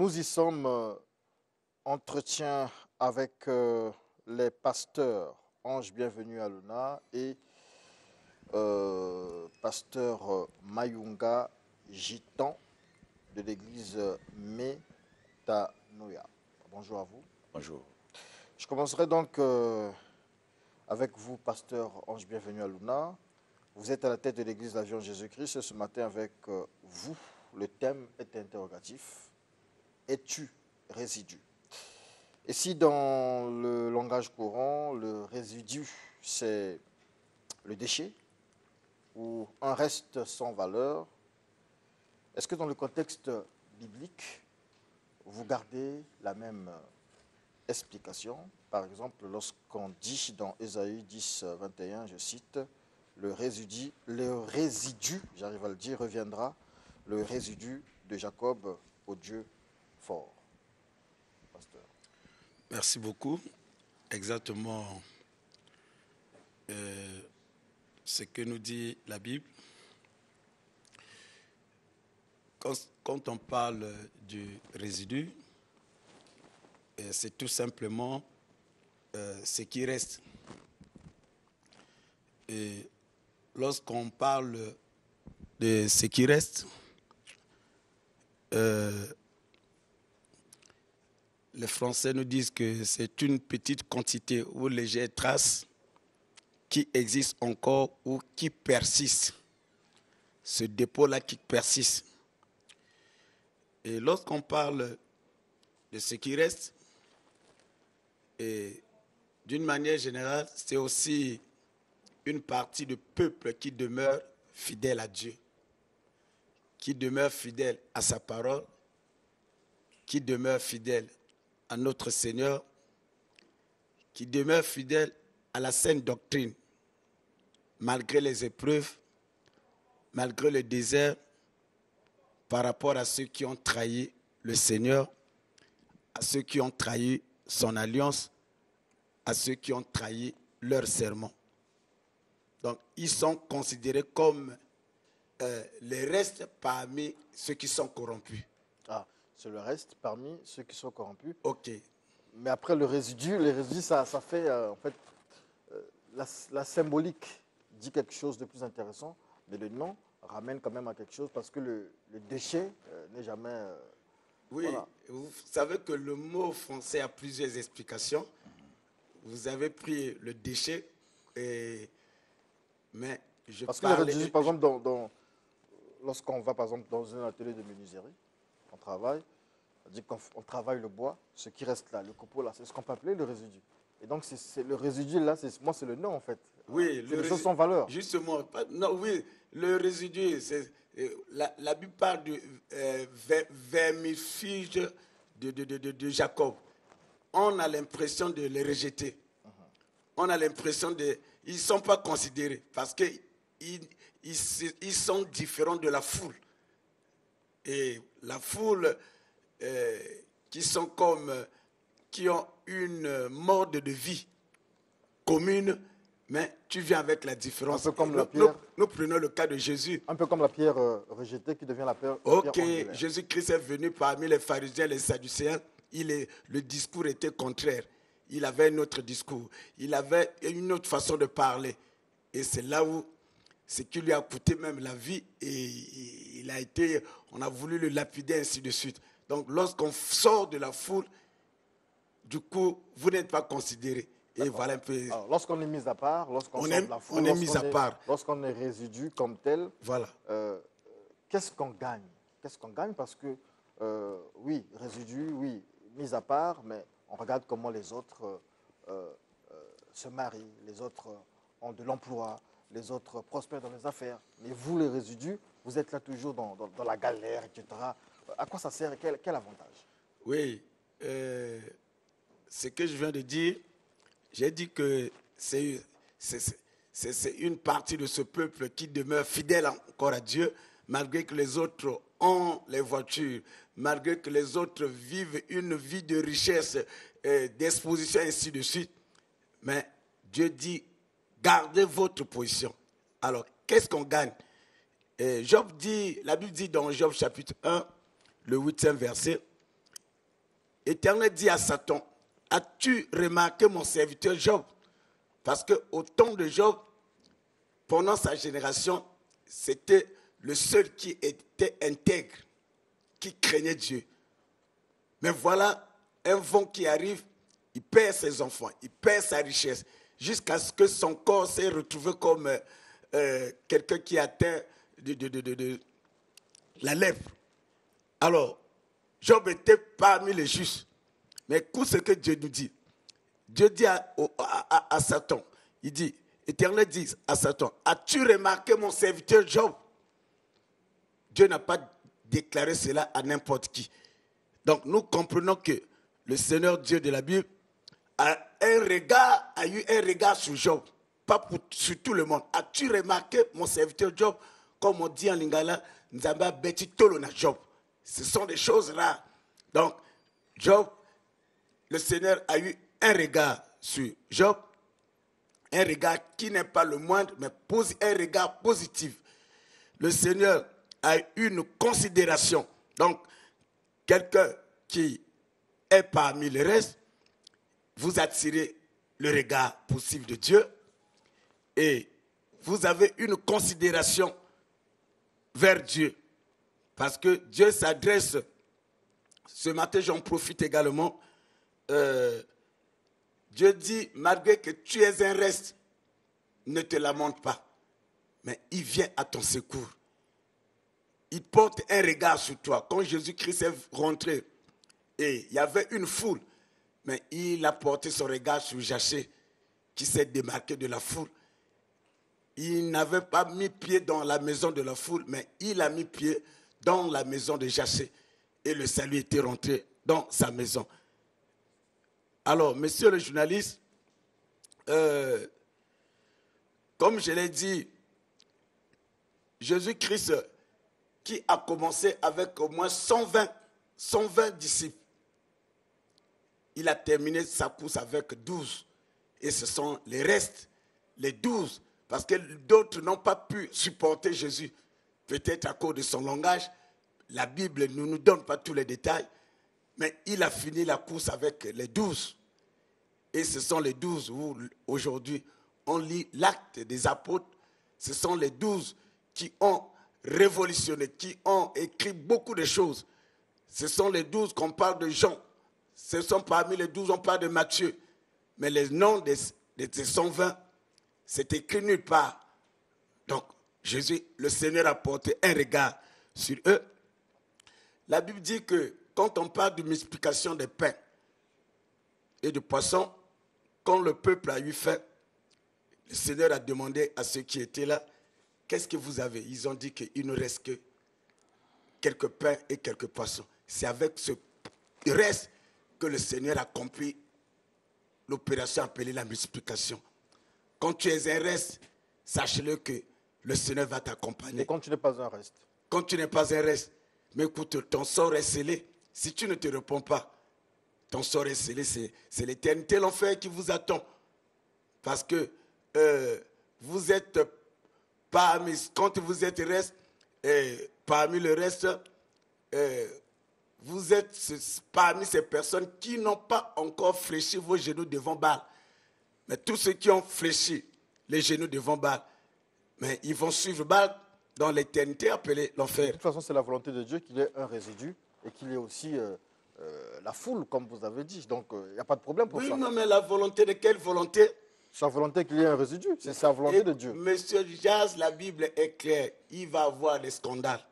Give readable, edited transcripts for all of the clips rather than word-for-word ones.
Nous y sommes, entretien avec les pasteurs Ange Bienvenue à Luna et pasteur Mayunga Gitan de l'église Metanoia. Bonjour à vous. Bonjour. Je commencerai donc avec vous, pasteur Ange Bienvenue à Luna. Vous êtes à la tête de l'église l'Avion Jésus-Christ et ce matin avec vous, le thème est interrogatif. Es-tu résidu? Et si dans le langage courant, le résidu, c'est le déchet ou un reste sans valeur, est-ce que dans le contexte biblique, vous gardez la même explication? Par exemple, lorsqu'on dit dans Ésaïe 10, 21, je cite, le résidu, j'arrive à le dire, reviendra, le résidu de Jacob au Dieu fort. Pasteur. Merci beaucoup. Exactement ce que nous dit la Bible. Quand on parle du résidu, c'est tout simplement ce qui reste. Et lorsqu'on parle de ce qui reste, les Français nous disent que c'est une petite quantité ou légère trace qui existe encore ou qui persiste. Ce dépôt-là qui persiste. Et lorsqu'on parle de ce qui reste, et d'une manière générale, c'est aussi une partie du peuple qui demeure fidèle à Dieu, qui demeure fidèle à sa parole, qui demeure fidèle à notre Seigneur, qui demeure fidèle à la saine doctrine, malgré les épreuves, malgré le désert, par rapport à ceux qui ont trahi le Seigneur, à ceux qui ont trahi son alliance, à ceux qui ont trahi leur serment. Donc, ils sont considérés comme les restes parmi ceux qui sont corrompus. Ah, c'est le reste parmi ceux qui sont corrompus. Ok. Mais après le résidu, ça fait en fait la symbolique dit quelque chose de plus intéressant, mais le nom ramène quand même à quelque chose parce que le déchet n'est jamais. Oui, voilà. Vous savez que le mot français a plusieurs explications. Vous avez pris le déchet, mais je parce que le résidu, par exemple, lorsqu'on va par exemple dans un atelier de menuiserie, on travaille, on travaille le bois, ce qui reste là, le copeau là, c'est ce qu'on peut appeler le résidu. Et donc c'est le résidu là, c'est le nom en fait. Oui, c'est les choses sans valeur. Justement, non, oui, le résidu, c'est la Bible parle du vermifuge de Jacob. On a l'impression de les rejeter. On a l'impression ils ne sont pas considérés parce qu'ils sont différents de la foule. Et la foule qui ont une mode de vie commune, mais tu viens avec la différence. Un peu comme la pierre. Nous prenons le cas de Jésus. Un peu comme la pierre rejetée qui devient la pierre. Ok, Jésus-Christ est venu parmi les pharisiens et les sadducéens. Le discours était contraire. Il avait un autre discours. Il avait une autre façon de parler. Et c'est là où ce qui lui a coûté même la vie. Et on a voulu le lapider, ainsi de suite. Donc, lorsqu'on sort de la foule, du coup, vous n'êtes pas considéré. Et voilà un peu. Alors, lorsqu'on est mis à part, lorsqu'on sort de la foule, on est mis à part. Lorsqu'on est résidu comme tel, voilà. Qu'est-ce qu'on gagne? Qu'est-ce qu'on gagne? Parce que, oui, résidu, oui, mis à part, mais on regarde comment les autres se marient, les autres ont de l'emploi, les autres prospèrent dans les affaires. Mais vous, les résidus, vous êtes là toujours dans la galère, etc. À quoi ça sert et quel avantage? Oui, ce que je viens de dire, j'ai dit que c'est une partie de ce peuple qui demeure fidèle encore à Dieu, malgré que les autres ont les voitures, malgré que les autres vivent une vie de richesse, d'exposition, ainsi de suite. Mais Dieu dit, gardez votre position. Alors, qu'est-ce qu'on gagne? La Bible dit dans Job chapitre 1, le 8e verset, L'Éternel dit à Satan, as-tu remarqué mon serviteur Job? Parce qu'au temps de Job, pendant sa génération, c'était le seul qui était intègre, qui craignait Dieu. Mais voilà, un vent qui arrive, il perd ses enfants, il perd sa richesse, jusqu'à ce que son corps s'est retrouvé comme quelqu'un qui a atteint de la lèpre. Alors, Job était parmi les justes. Mais écoute ce que Dieu nous dit. Dieu dit à Satan, il dit, Éternel dit à Satan, as-tu remarqué mon serviteur Job? Dieu n'a pas déclaré cela à n'importe qui. Donc nous comprenons que le Seigneur Dieu de la Bible a eu un regard sur Job, pas sur tout le monde. As-tu remarqué mon serviteur Job? Comme on dit en lingala, Nzamba beti tolo na Job. Ce sont des choses rares. Donc Job, le Seigneur a eu un regard sur Job, un regard qui n'est pas le moindre, mais un regard positif. Le Seigneur a eu une considération. Donc, quelqu'un qui est parmi les restes, vous attirez le regard positif de Dieu et vous avez une considération vers Dieu. Parce que Dieu s'adresse, ce matin j'en profite également, Dieu dit, malgré que tu es un reste, ne te lamente pas, mais il vient à ton secours. Il porte un regard sur toi. Quand Jésus-Christ est rentré, et il y avait une foule, mais il a porté son regard sur Jachée, qui s'est démarqué de la foule. Il n'avait pas mis pied dans la maison de la foule, mais il a mis pied dans la maison de Jachée. Et le salut était rentré dans sa maison. Alors, monsieur le journaliste, comme je l'ai dit, Jésus-Christ qui a commencé avec au moins 120 disciples, il a terminé sa course avec 12. Et ce sont les restes, les 12, parce que d'autres n'ont pas pu supporter Jésus. Peut-être à cause de son langage, la Bible ne nous donne pas tous les détails, mais il a fini la course avec les 12. Et ce sont les 12 où aujourd'hui on lit l'acte des apôtres. Ce sont les 12 qui ont révolutionné, qui ont écrit beaucoup de choses. Ce sont les 12 qu'on parle de Jean. Ce sont parmi les 12 on parle de Matthieu. Mais les noms de ces 120, c'est écrit nulle part. Donc Jésus, le Seigneur a porté un regard sur eux. La Bible dit que quand on parle de multiplication des pains et de poissons, quand le peuple a eu faim, le Seigneur a demandé à ceux qui étaient là, qu'est-ce que vous avez? Ils ont dit qu'il ne reste que quelques pains et quelques poissons. C'est avec ce reste que le Seigneur a accompli l'opération appelée la multiplication. Quand tu es un reste, sache-le que le Seigneur va t'accompagner. Et quand tu n'es pas un reste? Quand tu n'es pas un reste, mais écoute, ton sort est scellé. Si tu ne te réponds pas, ton sort est scellé, c'est l'éternité, l'enfer qui vous attend. Parce que vous êtes quand vous êtes reste, parmi le reste, vous êtes parmi ces personnes qui n'ont pas encore fléchi vos genoux devant Baal. Mais tous ceux qui ont fléchi les genoux devant Baal, mais ils vont suivre Baal dans l'éternité appelée l'enfer. De toute façon, c'est la volonté de Dieu qu'il y ait un résidu et qu'il y ait aussi la foule, comme vous avez dit. Donc, il n'y a pas de problème pour ça. Oui, non, mais la volonté de quelle volonté? Sa volonté qu'il y ait un résidu, c'est sa volonté de Dieu. Monsieur Jazz, la Bible est claire. Il va y avoir des scandales.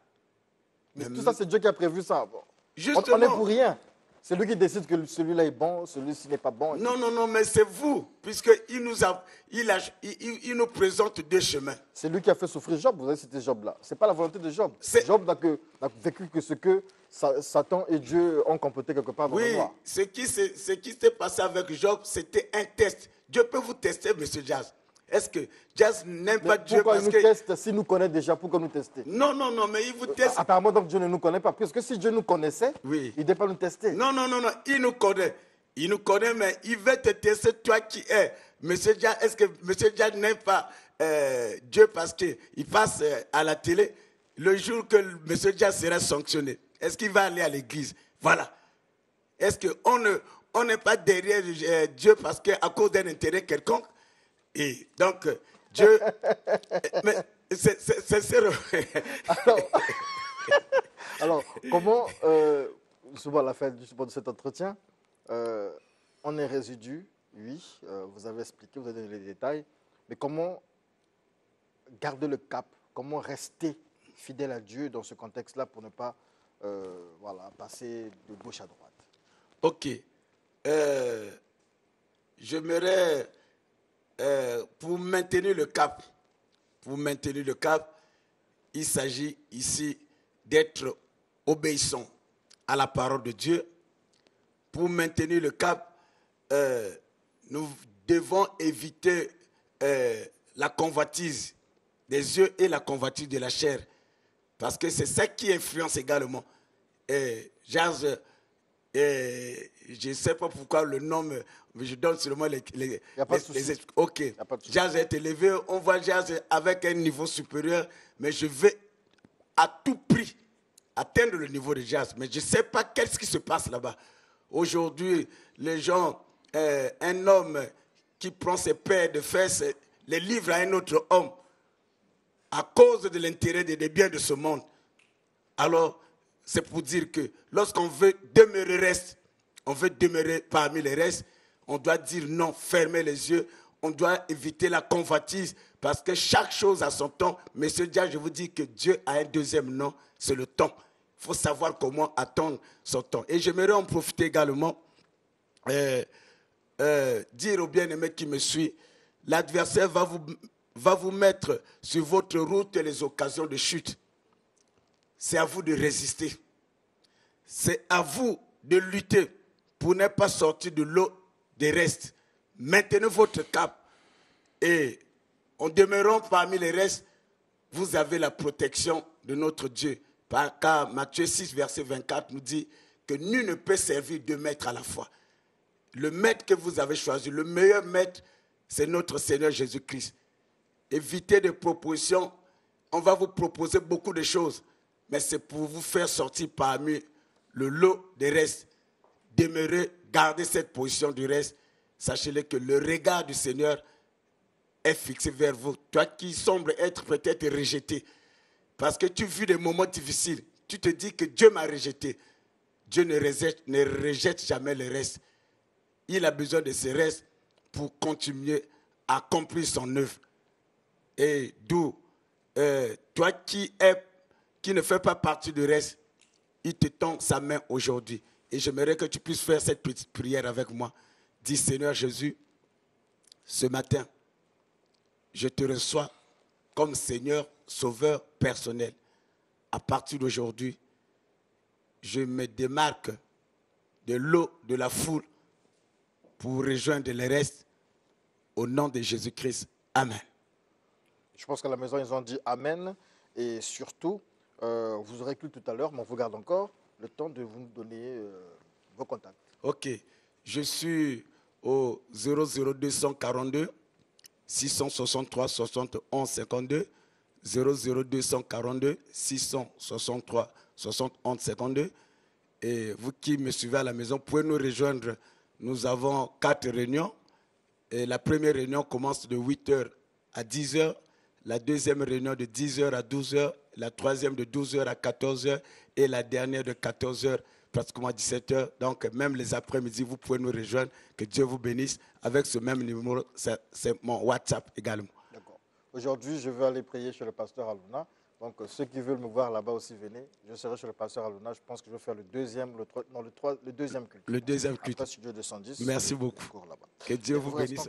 Mais tout ça, c'est Dieu qui a prévu ça. Bon. Justement, on n'est pour rien. C'est lui qui décide que celui-là est bon, celui-ci n'est pas bon. Non, mais c'est vous, puisqu'il nous présente deux chemins. C'est lui qui a fait souffrir Job, vous avez cité Job là. Ce n'est pas la volonté de Job. Job n'a vécu que ce que Satan et Dieu ont complété quelque part dans le noir. Ce qui s'est passé avec Job, c'était un test. Dieu peut vous tester, monsieur Jazz. Est-ce que Jazz n'aime pas Dieu parce que... Pourquoi il nous teste s'il nous connaît déjà? Pourquoi nous tester? Non, mais il vous teste. Apparemment, donc Dieu ne nous connaît pas. Parce que si Dieu nous connaissait, il ne devait pas nous tester. Non, il nous connaît. Il nous connaît, mais il veut te tester, toi qui es. Monsieur Jazz, est-ce que monsieur Jazz n'aime pas Dieu parce qu'il passe à la télé? Le jour que monsieur Jazz sera sanctionné, est-ce qu'il va aller à l'église? Voilà. Est-ce qu'on n'est pas derrière Dieu parce qu'à cause d'un intérêt quelconque? Et donc, Dieu... mais c'est Alors, alors, comment, souvent à la fin de cet entretien, on est résidu, oui, vous avez expliqué, vous avez donné les détails, mais comment garder le cap, comment rester fidèle à Dieu dans ce contexte-là pour ne pas voilà, passer de gauche à droite? Ok. J'aimerais, pour maintenir le cap, il s'agit ici d'être obéissant à la parole de Dieu. Pour maintenir le cap, nous devons éviter la convoitise des yeux et la convoitise de la chair. Parce que c'est ça qui influence également. Jazz, je ne sais pas pourquoi le nom, mais je donne seulement les ok. Jazz est élevé, on voit Jazz avec un niveau supérieur, mais je veux à tout prix atteindre le niveau de Jazz. Mais je ne sais pas qu'est-ce qui se passe là-bas. Aujourd'hui, les gens, un homme qui prend ses paires de fesses, les livre à un autre homme à cause de l'intérêt des biens de ce monde. Alors, c'est pour dire que lorsqu'on veut demeurer parmi les restes, on doit dire non, fermer les yeux, on doit éviter la convoitise, parce que chaque chose a son temps. Monsieur Dia, je vous dis que Dieu a un deuxième nom, c'est le temps. Il faut savoir comment attendre son temps. Et j'aimerais en profiter également, dire aux bien-aimés qui me suivent, l'adversaire va vous mettre sur votre route les occasions de chute. C'est à vous de résister. C'est à vous de lutter pour ne pas sortir de l'eau des restes. Maintenez votre cap et en demeurant parmi les restes, vous avez la protection de notre Dieu. Car Matthieu 6, verset 24 nous dit que nul ne peut servir deux maîtres à la fois. Le maître que vous avez choisi, le meilleur maître, c'est notre Seigneur Jésus-Christ. Évitez des propositions. On va vous proposer beaucoup de choses, mais c'est pour vous faire sortir parmi le lot des restes. Demeurez, gardez cette position du reste. Sachez-le que le regard du Seigneur est fixé vers vous. Toi qui sembles être peut-être rejeté, parce que tu vis des moments difficiles, tu te dis que Dieu m'a rejeté. Dieu ne rejette jamais le reste. Il a besoin de ce reste pour continuer à accomplir son œuvre. Et d'où, toi qui ne fais pas partie du reste, il te tend sa main aujourd'hui. Et j'aimerais que tu puisses faire cette petite prière avec moi. Dis, Seigneur Jésus, ce matin, je te reçois comme Seigneur, Sauveur personnel. À partir d'aujourd'hui, je me démarque de l'eau de la foule pour rejoindre les restes au nom de Jésus-Christ. Amen. Je pense qu'à la maison, ils ont dit Amen. Et surtout, vous aurez cru tout à l'heure, mais on vous garde encore le temps de vous donner vos contacts. Ok. Je suis au 00242 663 71 52. 00242 663 71 52. Et vous qui me suivez à la maison, pouvez nous rejoindre. Nous avons 4 réunions. Et la première réunion commence de 8h à 10h. La deuxième réunion de 10h à 12h. La troisième de 12h à 14h. Et la dernière de 14h, pratiquement à 17h. Donc, même les après-midi, vous pouvez nous rejoindre. Que Dieu vous bénisse. Avec ce même numéro, c'est mon WhatsApp également. D'accord. Aujourd'hui, je vais aller prier chez le pasteur Aluna. Donc, ceux qui veulent me voir là-bas aussi, venez. Je serai chez le pasteur Aluna. Je pense que je vais faire le deuxième culte. Le deuxième culte. Après Studio 210. Merci beaucoup. Que Dieu vous bénisse.